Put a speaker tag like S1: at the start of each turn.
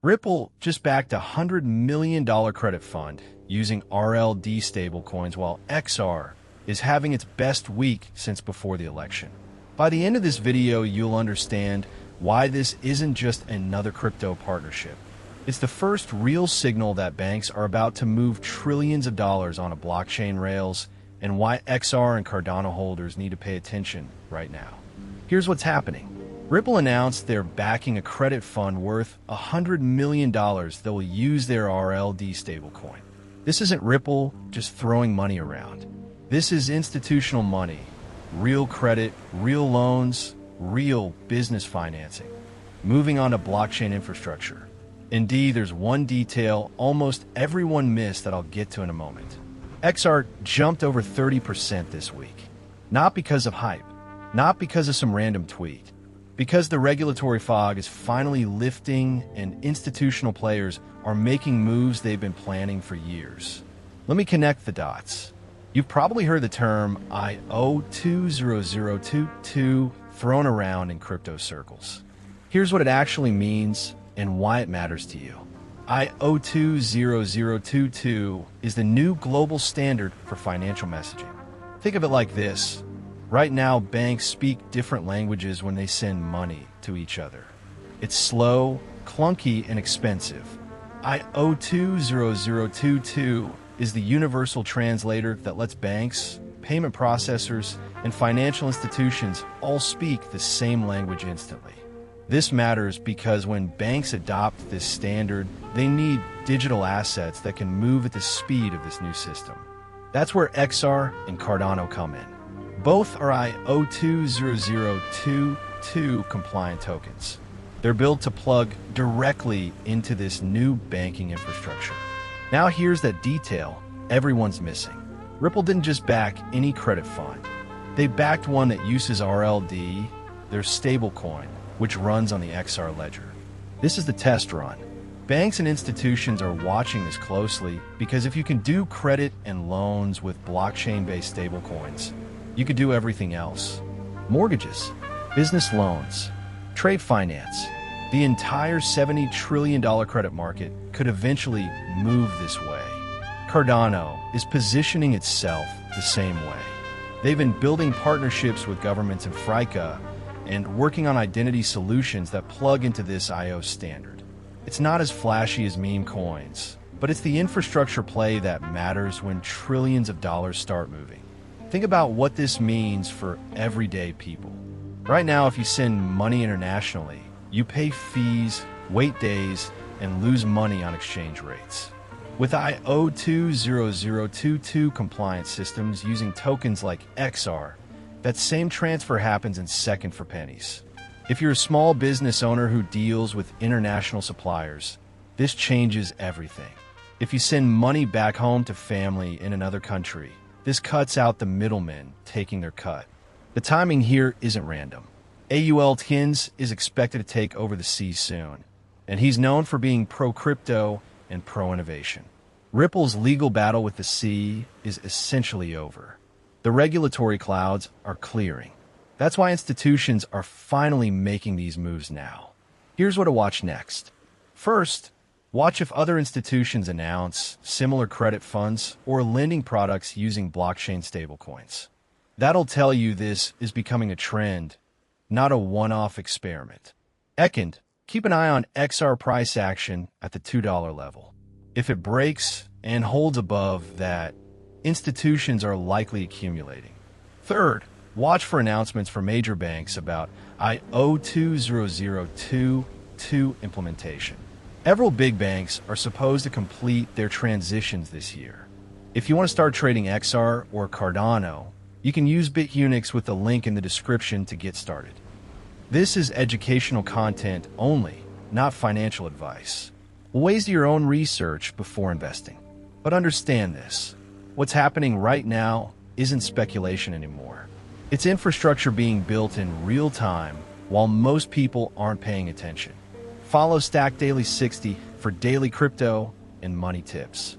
S1: Ripple just backed a $100 million credit fund using RLD stablecoins, while XR is having its best week since before the election. By the end of this video, you'll understand why this isn't just another crypto partnership. It's the first real signal that banks are about to move trillions of dollars on a blockchain rails, and why XR and Cardano holders need to pay attention right now. Here's what's happening. Ripple announced they're backing a credit fund worth $100 million that will use their RLD stablecoin. This isn't Ripple just throwing money around. This is institutional money, real credit, real loans, real business financing, moving on to blockchain infrastructure. Indeed, there's one detail almost everyone missed that I'll get to in a moment. XR jumped over 30% this week. Not because of hype, not because of some random tweet. Because the regulatory fog is finally lifting and institutional players are making moves they've been planning for years. Let me connect the dots. You've probably heard the term IO20022 thrown around in crypto circles. Here's what it actually means and why it matters to you. IO20022 is the new global standard for financial messaging. Think of it like this. Right now, banks speak different languages when they send money to each other. It's slow, clunky, and expensive. IO20022 is the universal translator that lets banks, payment processors, and financial institutions all speak the same language instantly. This matters because when banks adopt this standard, they need digital assets that can move at the speed of this new system. That's where XR and Cardano come in. Both are IO20022 compliant tokens. They're built to plug directly into this new banking infrastructure. Now here's that detail everyone's missing. Ripple didn't just back any credit fund. They backed one that uses RLD, their stablecoin, which runs on the XR ledger. This is the test run. Banks and institutions are watching this closely because if you can do credit and loans with blockchain-based stablecoins, you could do everything else. Mortgages, business loans, trade finance. The entire $70 trillion credit market could eventually move this way. Cardano is positioning itself the same way. They've been building partnerships with governments in Africa and working on identity solutions that plug into this IO standard. It's not as flashy as meme coins, but it's the infrastructure play that matters when trillions of dollars start moving. Think about what this means for everyday people. Right now, if you send money internationally, you pay fees, wait days, and lose money on exchange rates. With IO20022 compliant systems using tokens like XR, that same transfer happens in seconds for pennies. If you're a small business owner who deals with international suppliers, this changes everything. If you send money back home to family in another country, this cuts out the middlemen taking their cut. The timing here isn't random. AUL Tins is expected to take over the sea soon, and he's known for being pro-crypto and pro-innovation. Ripple's legal battle with the sea is essentially over. The regulatory clouds are clearing. That's why institutions are finally making these moves now. Here's what to watch next. First, watch if other institutions announce similar credit funds or lending products using blockchain stablecoins. That'll tell you this is becoming a trend, not a one-off experiment. Second, keep an eye on XR price action at the $2 level. If it breaks and holds above that, institutions are likely accumulating. Third, watch for announcements from major banks about IO20022 implementation. Several big banks are supposed to complete their transitions this year. If you want to start trading XR or Cardano, you can use BitUnix with the link in the description to get started. This is educational content only, not financial advice. Ways to your own research before investing. But understand this. What's happening right now isn't speculation anymore. It's infrastructure being built in real time while most people aren't paying attention. Follow Stack Daily 60 for daily crypto and money tips.